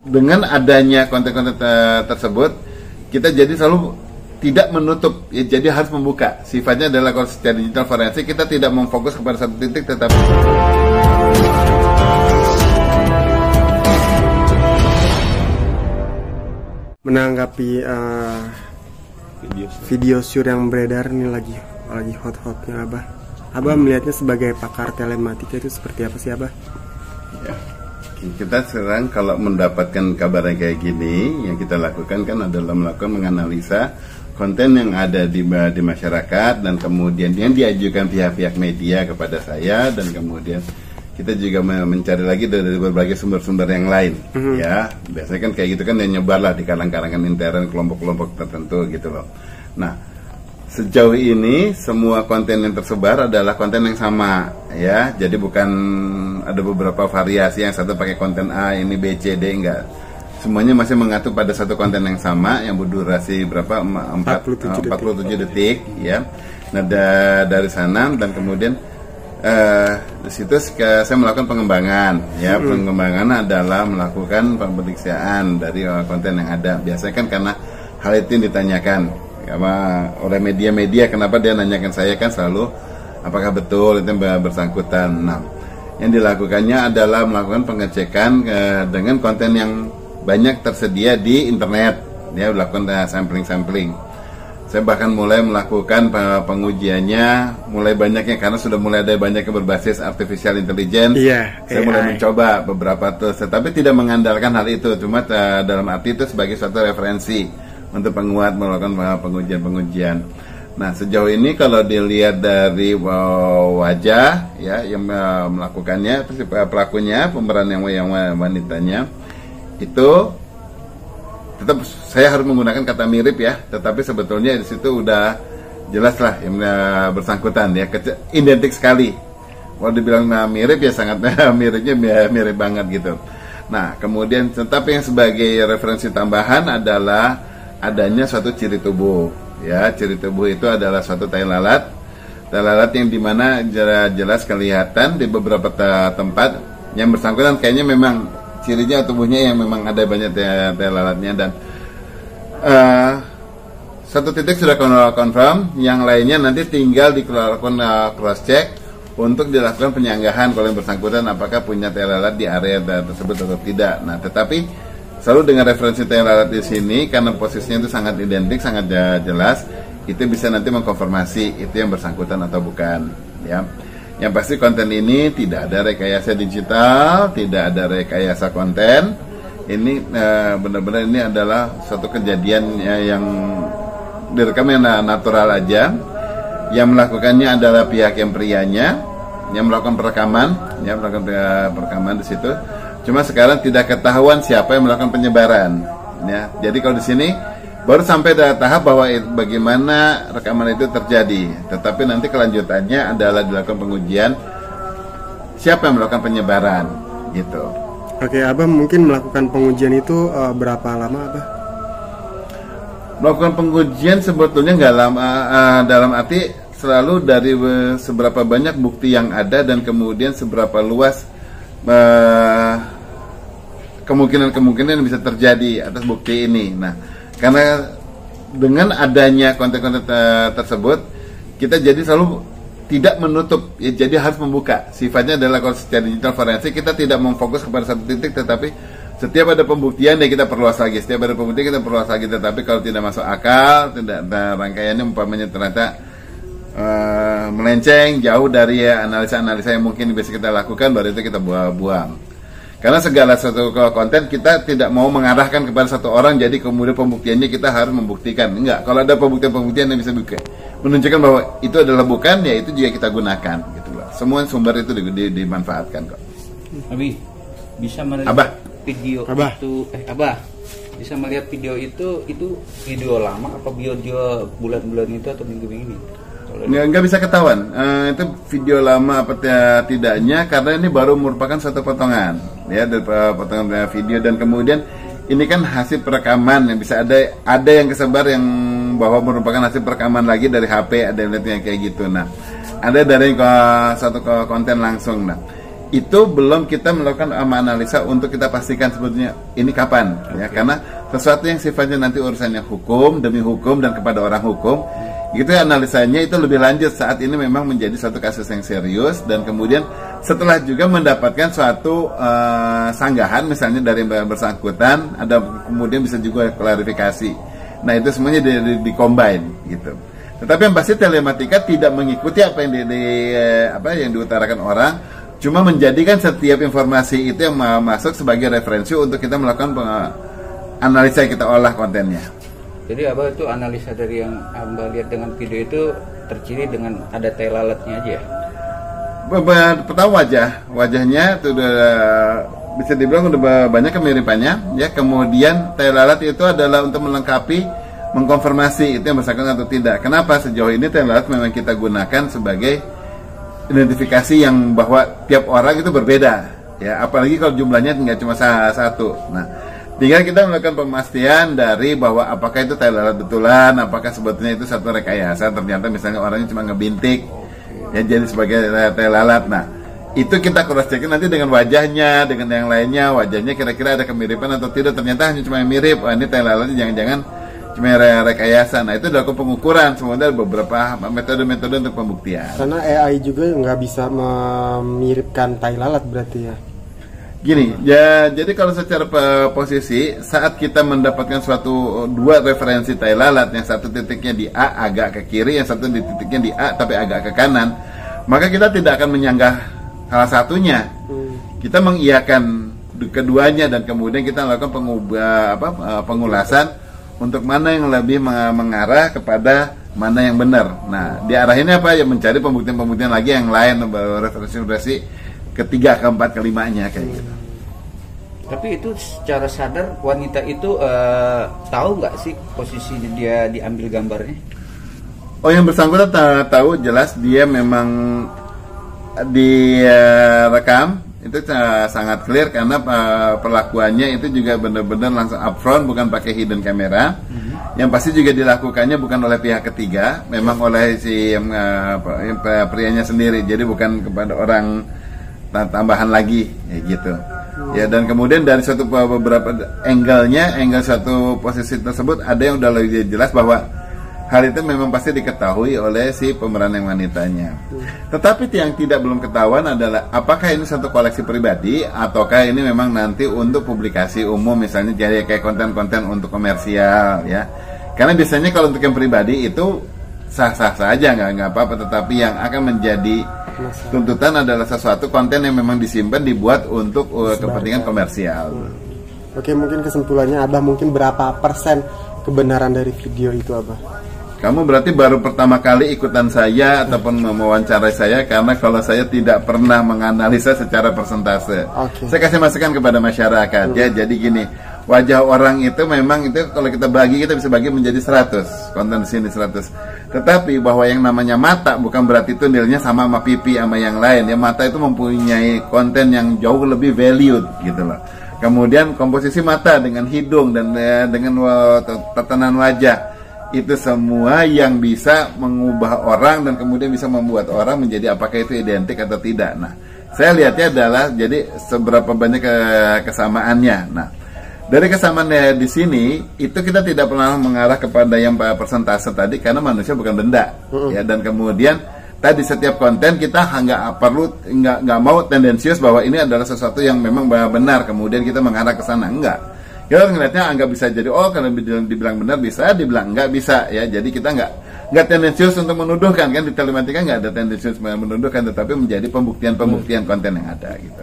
dengan adanya konten-konten tersebut, kita jadi selalu tidak menutup, ya, jadi harus membuka. Sifatnya adalah kalau secara digital forensik kita tidak memfokus kepada satu titik, tetapi menanggapi video syur yang beredar ini lagi hot-hotnya Abah melihatnya sebagai pakar telematika itu seperti apa sih Abah? Ya, kita sekarang kalau mendapatkan kabar yang kayak gini, yang kita lakukan kan adalah melakukan menganalisa konten yang ada di masyarakat, dan kemudian yang diajukan pihak-pihak media kepada saya, dan kemudian kita juga mencari lagi dari berbagai sumber-sumber yang lain. Ya, biasanya kan kayak gitu kan, yang nyebar lah di kalangan intern kelompok-kelompok tertentu gitu loh. Nah, sejauh ini semua konten yang tersebar adalah konten yang sama, ya. Jadi bukan ada beberapa variasi, yang satu pakai konten A, ini B, C, D, enggak. Semuanya masih mengatur pada satu konten yang sama yang berdurasi berapa? 47 detik, ya. Nah, dari sana dan kemudian di situ saya melakukan pengembangan, ya. Pengembangan adalah melakukan pemeriksaan dari konten yang ada. Biasanya kan karena hal itu yang ditanyakan oleh media-media, kenapa dia nanyakan saya kan selalu apakah betul itu yang bersangkutan. Nah, yang dilakukannya adalah melakukan pengecekan dengan konten yang banyak tersedia di internet, ya, melakukan sampling. Saya bahkan mulai melakukan pengujiannya mulai banyaknya karena sudah mulai ada banyak yang berbasis artificial intelligence. Saya mulai mencoba beberapa tools, tetapi tidak mengandalkan hal itu, cuma dalam arti itu sebagai suatu referensi untuk penguat melakukan pengujian. Nah, sejauh ini kalau dilihat dari wajah, ya, yang melakukannya, pelakunya, pemeran yang wanitanya, itu tetap saya harus menggunakan kata mirip, ya, tetapi sebetulnya di situ udah jelas lah yang bersangkutan, ya, identik sekali. Kalau dibilang mirip, ya sangat miripnya mirip banget gitu. Nah, kemudian tetapi yang sebagai referensi tambahan adalah adanya suatu ciri tubuh, ya. Ciri tubuh itu adalah suatu tai lalat yang dimana jelas kelihatan di beberapa tempat yang bersangkutan kayaknya memang cirinya tubuhnya yang memang ada banyak tai lalatnya, dan satu titik sudah confirm, yang lainnya nanti tinggal dilakukan cross check untuk dilakukan penyanggahan kalau yang bersangkutan apakah punya tai lalat di area tersebut atau tidak. Nah, tetapi selalu dengan referensi tai lalat di sini karena posisinya itu sangat identik, sangat jelas, itu bisa nanti mengkonfirmasi itu yang bersangkutan atau bukan, ya. Yang pasti konten ini tidak ada rekayasa digital, tidak ada rekayasa konten. Ini benar-benar ini adalah suatu kejadian, ya, yang direkam yang natural aja. Yang melakukannya adalah pihak yang prianya, yang melakukan perekaman, ya, melakukan perekaman di situ. Cuma sekarang tidak ketahuan siapa yang melakukan penyebaran, ya. Jadi kalau di sini baru sampai tahap bahwa bagaimana rekaman itu terjadi, tetapi nanti kelanjutannya adalah dilakukan pengujian siapa yang melakukan penyebaran, gitu. Oke, Abah mungkin melakukan pengujian itu berapa lama, Abah? Melakukan pengujian sebetulnya nggak lama, dalam arti selalu dari seberapa banyak bukti yang ada dan kemudian seberapa luas kemungkinan yang bisa terjadi atas bukti ini. Nah, karena dengan adanya konten-konten tersebut, kita jadi selalu tidak menutup, ya, jadi harus membuka. Sifatnya adalah kalau secara digital forensik kita tidak memfokus kepada satu titik, tetapi setiap ada pembuktian ya kita perluas lagi. Setiap ada pembuktian kita perluas lagi. Tetapi kalau tidak masuk akal, tidak ada rangkaiannya, umpamanya ternyata melenceng jauh dari analisa-analisa yang mungkin bisa kita lakukan, baru itu kita buang. Karena segala satu konten kita tidak mau mengarahkan kepada satu orang, jadi kemudian pembuktiannya kita harus membuktikan. Enggak, kalau ada pembuktian yang bisa menunjukkan bahwa itu adalah bukan, ya itu juga kita gunakan, gitu loh. Semua sumber itu dimanfaatkan kok. Abi, bisa melihat video itu, Abah, bisa melihat video itu video lama apa video bulan-bulan itu atau minggu-minggu ini? Nggak bisa ketahuan itu video lama apa tidaknya, karena ini baru merupakan satu potongan, ya, dari potongan video, dan kemudian ini kan hasil perekaman yang bisa ada yang kesebar yang bahwa merupakan hasil perekaman lagi dari HP, ada yang kayak gitu. Nah, ada dari satu konten langsung. Nah, itu belum kita melakukan analisa untuk kita pastikan sebetulnya ini kapan, ya, karena sesuatu yang sifatnya nanti urusannya hukum demi hukum dan kepada orang hukum, itu analisanya itu lebih lanjut saat ini memang menjadi suatu kasus yang serius, dan kemudian setelah juga mendapatkan suatu sanggahan misalnya dari bersangkutan, ada kemudian bisa juga klarifikasi. Nah itu semuanya di combine gitu. Tetapi yang pasti telematika tidak mengikuti apa yang yang diutarakan orang, cuma menjadikan setiap informasi itu yang masuk sebagai referensi untuk kita melakukan analisa yang kita olah kontennya. Jadi Abah itu analisa dari yang Abah lihat dengan video itu terciri dengan ada tai lalatnya aja ya? Pertama wajahnya itu udah bisa dibilang udah banyak kemiripannya, ya. Kemudian tai lalat itu adalah untuk melengkapi, mengkonfirmasi itu yang bersangkutan atau tidak. Kenapa sejauh ini tai lalat memang kita gunakan sebagai identifikasi yang bahwa tiap orang itu berbeda, ya, apalagi kalau jumlahnya nggak cuma satu. Nah, tinggal kita melakukan pemastian dari bahwa apakah itu tai lalat betulan, apakah sebetulnya itu satu rekayasa, ternyata misalnya orangnya cuma ngebintik, ya, jadi sebagai tai lalat. Nah, itu kita cross checkin nanti dengan wajahnya, dengan yang lainnya, wajahnya kira-kira ada kemiripan atau tidak, ternyata hanya cuma yang mirip. Wah, ini tai lalatnya jangan-jangan cuma rekayasa. Nah itu dilakukan pengukuran, semuanya ada beberapa metode-metode untuk pembuktian. Karena AI juga nggak bisa memiripkan tai lalat berarti ya. Gini, ya, jadi kalau secara posisi saat kita mendapatkan dua referensi tai lalat, yang satu titiknya di A agak ke kiri, yang satu di titiknya di A tapi agak ke kanan, maka kita tidak akan menyanggah salah satunya. Kita mengiyakan keduanya dan kemudian kita melakukan pengulasan untuk mana yang lebih mengarah kepada mana yang benar. Nah, diarahinnya apa? Ya mencari pembuktian-pembuktian lagi yang lain, referensi ketiga, keempat, kelimanya kayak gitu. Tapi itu secara sadar wanita itu tahu nggak sih posisi dia diambil gambarnya? Oh, yang bersangkutan tahu jelas dia memang direkam. Itu sangat clear karena perlakuannya itu juga benar-benar langsung upfront, bukan pakai hidden camera. Yang pasti juga dilakukannya bukan oleh pihak ketiga, memang oleh si prianya sendiri. Jadi bukan kepada orang tambahan lagi, ya gitu. Ya, dan kemudian dari beberapa angle suatu posisi tersebut ada yang udah lebih jelas bahwa hal itu memang pasti diketahui oleh si pemeran yang wanitanya. Tetapi yang belum ketahuan adalah apakah ini satu koleksi pribadi ataukah ini memang nanti untuk publikasi umum, misalnya jadi kayak konten-konten untuk komersial, ya. Karena biasanya kalau untuk yang pribadi itu sah-sah saja, nggak apa-apa. Tetapi yang akan menjadi tuntutan adalah sesuatu konten yang memang disimpan, dibuat untuk kepentingan komersial. Oke, mungkin kesimpulannya Abah, mungkin berapa persen kebenaran dari video itu Abah? Kamu berarti baru pertama kali ikutan saya ataupun mewawancarai saya, karena kalau saya tidak pernah menganalisa secara persentase. Saya kasih masukan kepada masyarakat, ya. Jadi gini, wajah orang itu memang itu kalau kita bisa bagi menjadi 100, konten di sini 100. Tetapi bahwa yang namanya mata bukan berarti itu nilainya sama pipi sama yang lain. Ya, mata itu mempunyai konten yang jauh lebih valued gitu loh. Kemudian komposisi mata dengan hidung dan dengan tatanan wajah, itu semua yang bisa mengubah orang dan kemudian bisa membuat orang menjadi apakah itu identik atau tidak. Nah, saya lihatnya adalah jadi seberapa banyak kesamaannya. Nah, dari kesamaannya di sini itu kita tidak pernah mengarah kepada yang persentase tadi, karena manusia bukan benda, ya. Dan kemudian tadi setiap konten kita nggak mau tendensius bahwa ini adalah sesuatu yang memang benar, kemudian kita mengarah ke sana, enggak. Kita ngeliatnya anggap bisa jadi, kalau dibilang benar bisa, dibilang enggak bisa, ya. Jadi kita nggak tendensius untuk menuduhkan, kan di telematika nggak ada tendensius menuduhkan, tetapi menjadi pembuktian konten yang ada gitu.